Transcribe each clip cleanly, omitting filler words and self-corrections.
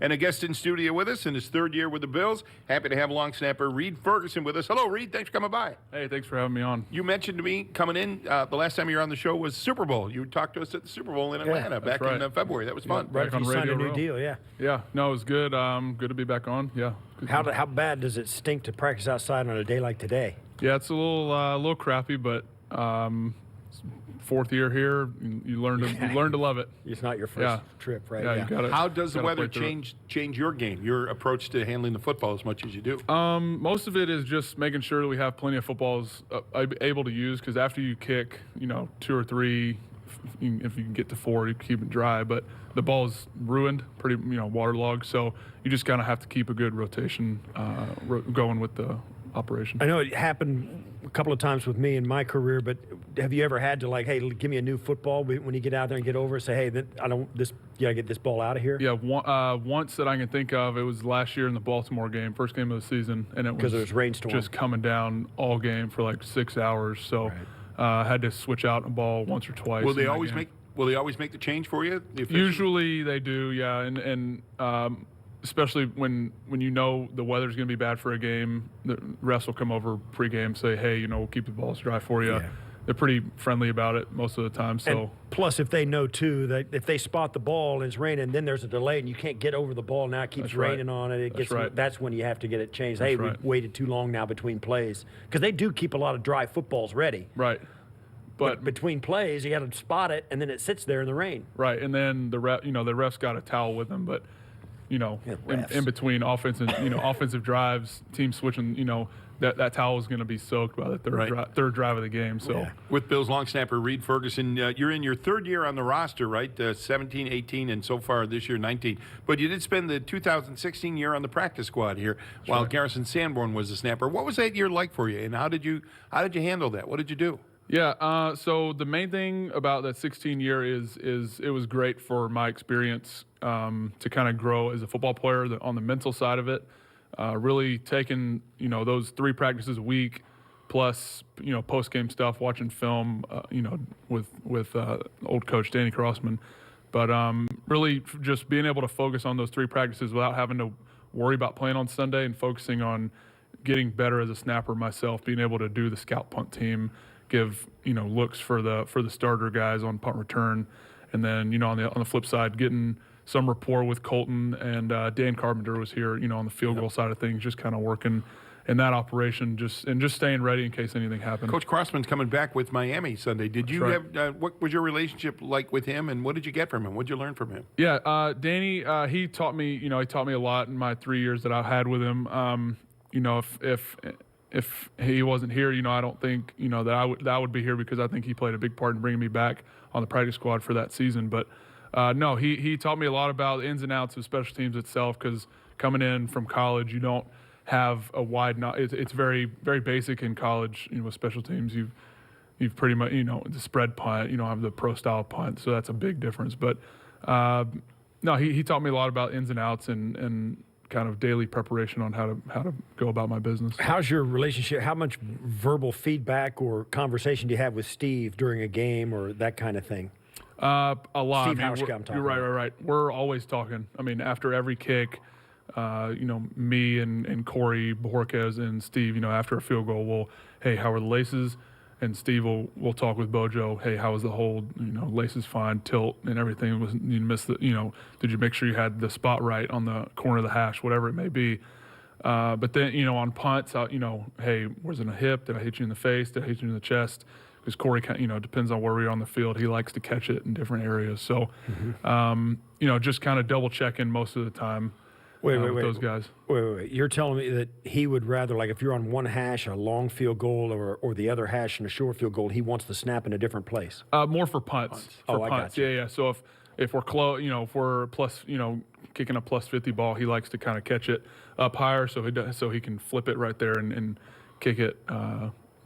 And a guest in studio with us in his third year with the Bills. Happy to have long snapper Reid Ferguson with us. Hello, Reid. Thanks for coming by. Hey, thanks for having me on. You mentioned to me coming in the last time you were on the show was Super Bowl. You talked to us at the Super Bowl in Atlanta back in February. That was fun. Right, Back on you signed a Radio new Row. deal, yeah. Yeah, no, it was good. Good to be back on. Yeah. How bad does it stink to practice outside on a day like today? Yeah, it's a little crappy, but fourth year here, you learn to love it. It's not your first trip, right? Yeah, you got it. How does the weather change your game, your approach to handling the football as much as you do? Most of it is just making sure that we have plenty of footballs able to use, because after you kick, 2 or 3, if you can get to 4, you keep it dry. But the ball is ruined, pretty waterlogged. So you just kind of have to keep a good rotation going with the operation. I know it happened a couple of times with me in my career, but have you ever had to hey, give me a new football when you get out there and get over it? Say, hey, you gotta get this ball out of here. Yeah, once that I can think of, it was last year in the Baltimore game, first game of the season, and it was rainstorm, just coming down all game for like 6 hours. So I had to switch out a ball once or twice. Will they always make the change for you? Usually they do, yeah, and especially when the weather's going to be bad for a game, the refs will come over pregame, say, hey, we'll keep the balls dry for you. Yeah. They're pretty friendly about it most of the time. So and plus, if they know too that if they spot the ball and it's raining, then there's a delay and you can't get over the ball. Now it keeps raining on it. That's when you have to get it changed. Hey, we waited too long now between plays, because they do keep a lot of dry footballs ready. Right. But between plays, you got to spot it, and then it sits there in the rain. Right, and then the refs got a towel with them, but in between offensive drives, team switching, that towel is going to be soaked by the third drive of the game. So with Bills long snapper Reid Ferguson, you're in your third year on the roster, right? 17, 18, and so far this year 19. But you did spend the 2016 year on the practice squad here while Garrison Sanborn was the snapper. What was that year like for you, and how did you handle that? What did you do? Yeah, so the main thing about that 16 year is it was great for my experience to kind of grow as a football player on the mental side of it. Really taking those 3 practices a week, plus post game stuff, watching film, with old coach Danny Crossman, but really just being able to focus on those 3 practices without having to worry about playing on Sunday, and focusing on getting better as a snapper myself, being able to do the scout punt team, give looks for the starter guys on punt return, and then on the flip side, getting some rapport with Colton, and Dan Carpenter was here on the field goal side of things, just kind of working in that operation, just staying ready in case anything happened. Coach Crossman's coming back with Miami Sunday. Did you have what was your relationship like with him, and what did you get from him? What did you learn from him? Yeah, Danny, he taught me a lot in my 3 years that I had with him. If he wasn't here, I don't think, that I would be here, because I think he played a big part in bringing me back on the practice squad for that season. But no, he taught me a lot about the ins and outs of special teams itself, because coming in from college, you don't have a wide it's very, very basic in college, with special teams. You've pretty much, the spread punt, you don't have the pro style punt, so that's a big difference. But no, he taught me a lot about ins and outs and kind of daily preparation on how to go about my business. How's your relationship? How much verbal feedback or conversation do you have with Steve during a game or that kind of thing? A lot. Steve Hauschka, I'm talking. You're right. We're always talking. I mean, after every kick, me and Corey Bojorquez and Steve, after a field goal, hey, how are the laces? And Steve will talk with Bojo. Hey, how was the hold? Laces fine, tilt, and everything. You missed the. Did you make sure you had the spot right on the corner of the hash, whatever it may be. But then on punts, hey, was it a hip? Did I hit you in the face? Did I hit you in the chest? Because Corey, depends on where we are on the field. He likes to catch it in different areas. So, just kind of double checking most of the time. Wait, those guys. Wait. You're telling me that he would rather, if you're on one hash, a long field goal, or the other hash and a short field goal, he wants the snap in a different place? More for punts. For punts. I got you. Yeah. So if we're close, if we're plus, kicking a plus 50 ball, he likes to kind of catch it up higher, so he can flip it right there and kick it.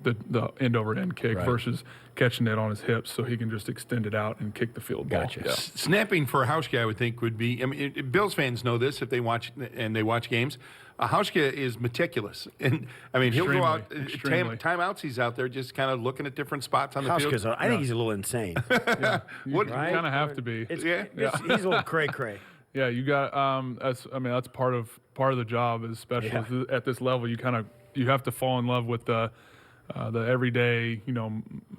The end over end kick versus catching it on his hips, so he can just extend it out and kick the field ball. Gotcha. Yeah. Snapping for Hauschka, I would think, would be. I mean, Bills fans know this if they watch games. Hauschka is meticulous, and I mean he'll go out timeouts. He's out there just kind of looking at different spots on the field. I think he's a little insane. You kind of have to be. He's a little cray-cray. Yeah, you got that's part of the job, especially at this level. You have to fall in love with the everyday,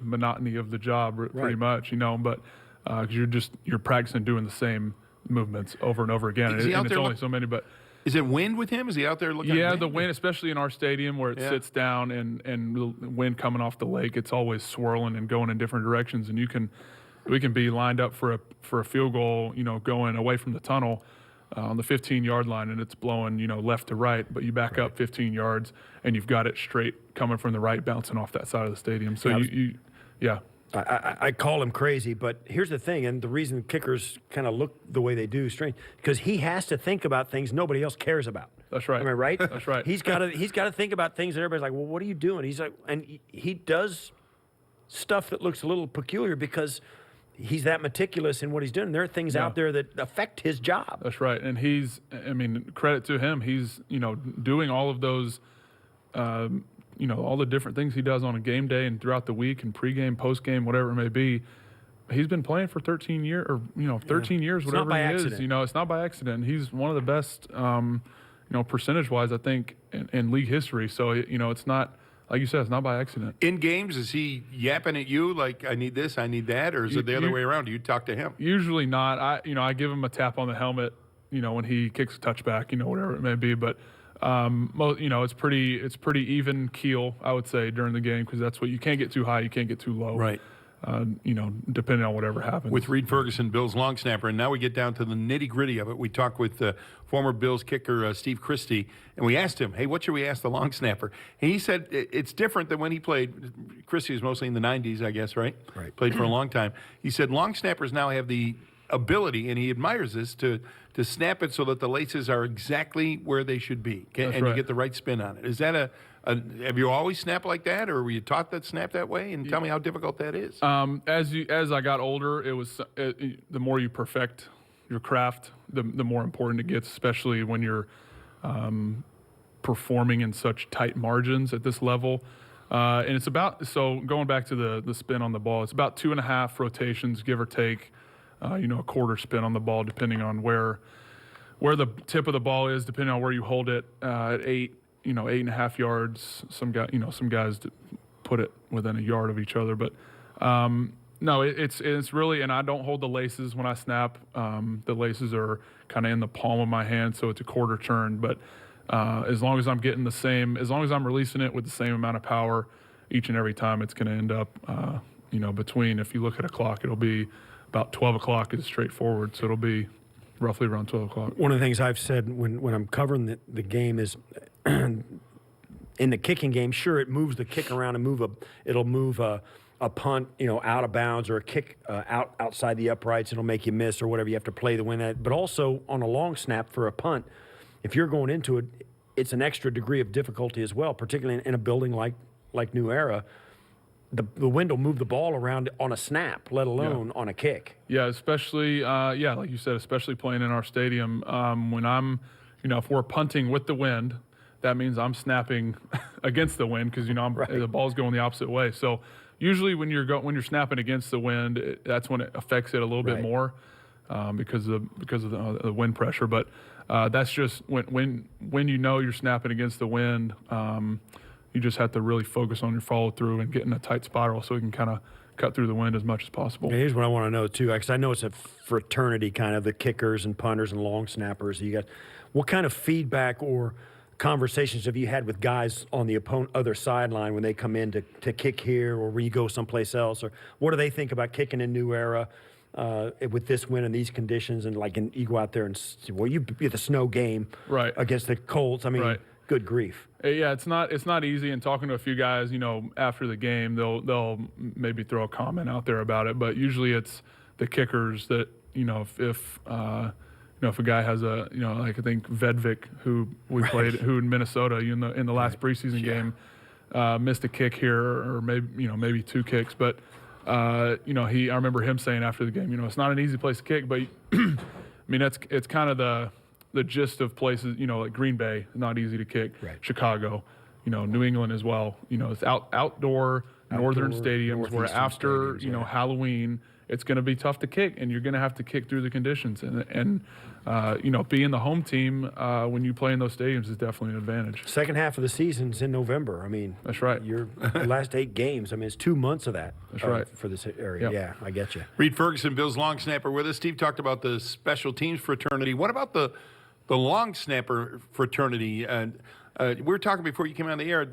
monotony of the job, pretty much, but because you're practicing doing the same movements over and over again, and it's only so many. But is it wind with him? Is he out there looking? Yeah, at the wind, especially in our stadium where it sits down and the wind coming off the lake, it's always swirling and going in different directions, and we can be lined up for a field goal, going away from the tunnel on the 15-yard line, and it's blowing, left to right, but you back up 15 yards and you've got it straight coming from the right, bouncing off that side of the stadium. So I call him crazy, but here's the thing, and the reason kickers kind of look the way they do, strange, because he has to think about things nobody else cares about. That's right. Am I right? That's right. He's got to think about things that everybody's like, well, what are you doing? He's like, and he does stuff that looks a little peculiar because he's that meticulous in what he's doing. There are things out there that affect his job. That's right, and credit to him. He's doing all of those. All the different things he does on a game day and throughout the week and pregame, postgame, whatever it may be. He's been playing for 13 years, or 13 years, whatever it is. It's not by accident. He's one of the best, percentage-wise, I think, in league history. So it's not, like you said, it's not by accident. In games, is he yapping at you like, I need this, I need that, or is it the other way around? Do you talk to him? Usually not. I give him a tap on the helmet, when he kicks a touchback, whatever it may be, but. It's pretty even keel, I would say, during the game, because that's what you can't get too high, you can't get too low. Right. Depending on whatever happens. With Reid Ferguson, Bills long snapper, and now we get down to the nitty-gritty of it. We talked with former Bills kicker Steve Christie, and we asked him, hey, what should we ask the long snapper? And he said it's different than when he played. Christie was mostly in the 90s, I guess, right? Right. Played for a long time. He said long snappers now have the ability, and he admires this, to snap it so that the laces are exactly where they should be, and you get the right spin on it. Is that have you always snapped like that, or were you taught that snap that way? And tell me how difficult that is. As I got older, the more you perfect your craft, the more important it gets, especially when you're performing in such tight margins at this level. And it's going back to the spin on the ball, it's about 2.5 rotations, give or take. A quarter spin on the ball, depending on where the tip of the ball is, depending on where you hold it. At 8.5 yards. Some guys put it within a yard of each other, but no, it's really. And I don't hold the laces when I snap. The laces are kind of in the palm of my hand, so it's a quarter turn. But as long as I'm getting as long as I'm releasing it with the same amount of power each and every time, it's going to end up, between. If you look at a clock, it'll be about 12 o'clock is straightforward, so it'll be roughly around 12 o'clock. One of the things I've said when I'm covering the game is in the kicking game, sure, it moves the kick around and it'll move a punt, out of bounds, or a kick outside the uprights. It'll make you miss or whatever. You have to play the win that. But also on a long snap for a punt, if you're going into it, it's an extra degree of difficulty as well, particularly in a building like New Era. The wind will move the ball around on a snap, let alone on a kick. Yeah, especially, like you said, especially playing in our stadium. When if we're punting with the wind, that means I'm snapping against the wind because the ball's going the opposite way. So usually when you're snapping against the wind, that's when it affects it a little bit more because of the wind pressure. But that's just when you're snapping against the wind. You just have to really focus on your follow through and get in a tight spiral so you can kind of cut through the wind as much as possible. Here's what I want to know too, because I know it's a fraternity, kind of the kickers and punters and long snappers. What kind of feedback or conversations have you had with guys on the other sideline when they come in to kick here, or when you go someplace else, or what do they think about kicking in New Era with this wind and these conditions, and you go out there and you be at the snow game against the Colts. I mean. Good grief. Yeah, it's not easy. And talking to a few guys, after the game, they'll maybe throw a comment out there about it. But usually it's the kickers that, if a guy has like I think Vedvik, who we played, who in Minnesota in the last preseason game, missed a kick here, or maybe 2 kicks. But I remember him saying after the game, it's not an easy place to kick, but it's kind of the gist of places, like Green Bay, not easy to kick. Right. Chicago, New England as well. It's outdoor northern stadiums where after Halloween it's going to be tough to kick, and you're going to have to kick through the conditions. And being the home team when you play in those stadiums is definitely an advantage. Second half of the season's in November. I mean, that's right. The last 8 games. I mean, it's 2 months of that. That's right. For this area. Yep. Yeah, I get you. Reid Ferguson, Bills long snapper, with us. Steve talked about the special teams fraternity. What about the long snapper fraternity? We were talking before you came on the air.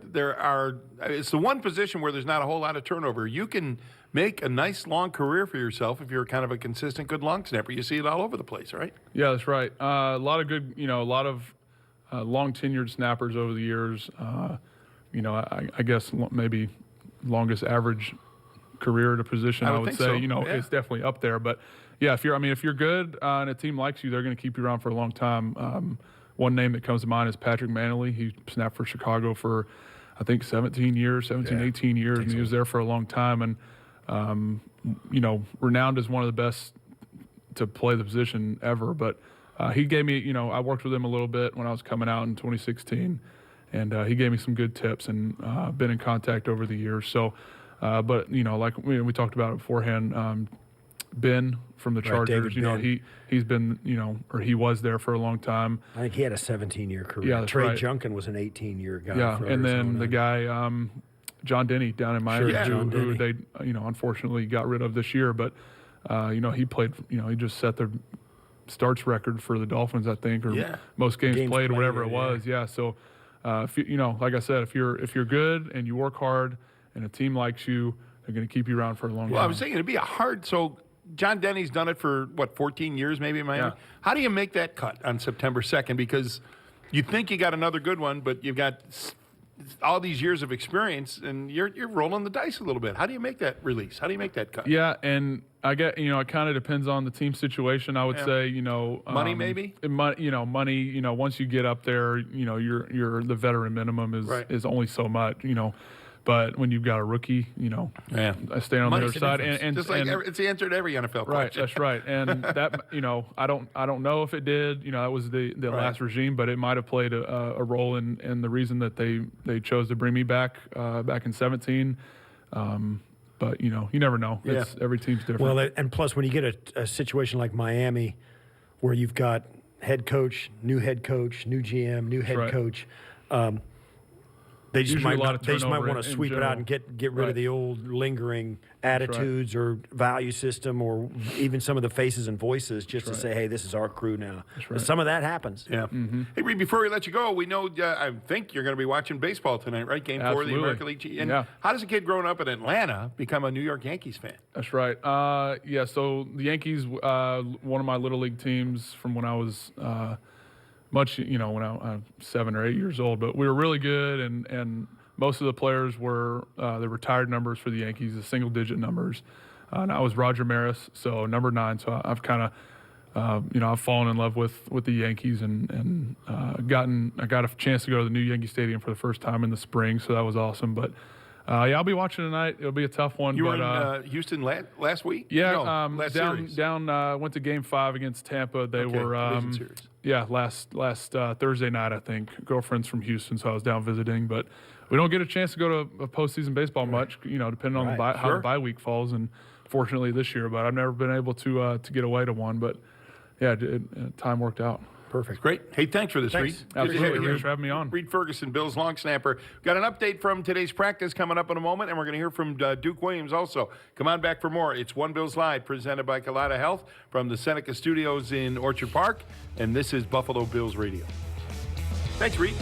It's the one position where there's not a whole lot of turnover. You can make a nice long career for yourself if you're kind of a consistent, good long snapper. You see it all over the place, right? Yeah, that's right. A lot of good, a lot of long tenured snappers over the years. I guess maybe longest average career at a position. I would say, so. It's definitely up there. But yeah, if you're good and a team likes you, they're going to keep you around for a long time. One name that comes to mind is Patrick Manley. He snapped for Chicago for, I think, 18 years, and he was there for a long time. And renowned as one of the best to play the position ever. But he gave me, I worked with him a little bit when I was coming out in 2016, and he gave me some good tips, and been in contact over the years. So, but like we talked about it beforehand, Ben from the Chargers, he's been, he was there for a long time. I think he had a 17-year career. Yeah, that's Trey right. Junkin was an 18-year guy. Yeah, for and Arizona. then the guy, John Denny down in Miami, who they, unfortunately got rid of this year. But, he played, he just set the starts record for the Dolphins, I think, or most games played or whatever it was. Yeah. So, if like I said, if you're good and you work hard and a team likes you, they're going to keep you around for a long time. Well, I was thinking it'd be so John Denny's done it for, 14 years maybe in Miami? Yeah. How do you make that cut on September 2nd? Because you think you got another good one, but you've got all these years of experience, and you're rolling the dice a little bit. How do you make that release? How do you make that cut? Yeah, and I get, it kind of depends on the team situation. I would say, money maybe. Money. Once you get up there, you're the veteran minimum is only so much. But when you've got a rookie, I stay on Money's the other side, and it's the answer to every NFL question. Right, that's right. And that, I don't know if it did. That was the last regime, but it might have played a role in the reason that they chose to bring me back in 2017. But you never know. Every team's different. Well, and plus when you get a situation like Miami, where you've got head coach, new GM, new head coach. They just might want to sweep it out and get rid of the old lingering attitudes or value system, or even some of the faces and voices, just to say, hey, this is our crew now. Some of that happens. Yeah. Mm-hmm. Hey, Reid, before we let you go, we know I think you're going to be watching baseball tonight, right? Game 4 of the American League. And how does a kid growing up in Atlanta become a New York Yankees fan? That's right. So the Yankees, one of my little league teams from when I was when I'm 7 or 8 years old, but we were really good, and most of the players were the retired numbers for the Yankees, the single-digit numbers, and I was Roger Maris, so number 9. So I've kind of, I've fallen in love with the Yankees, and I got a chance to go to the new Yankee Stadium for the first time in the spring, so that was awesome. But I'll be watching tonight. It'll be a tough one. You were in Houston last week? Yeah, last series. Went to Game 5 against Tampa. They were series. Yeah, last Thursday night, I think. Girlfriend's from Houston, so I was down visiting. But we don't get a chance to go to a postseason baseball much, depending on how the bye week falls. And fortunately this year, but I've never been able to get away to one. But yeah, time worked out. Perfect. Great. Hey, thanks for this, Reid. Absolutely. Thanks for having me on. Reid Ferguson, Bills long snapper. Got an update from today's practice coming up in a moment, and we're going to hear from Duke Williams also. Come on back for more. It's One Bills Live, presented by Colada Health from the Seneca Studios in Orchard Park, and this is Buffalo Bills Radio. Thanks, Reid.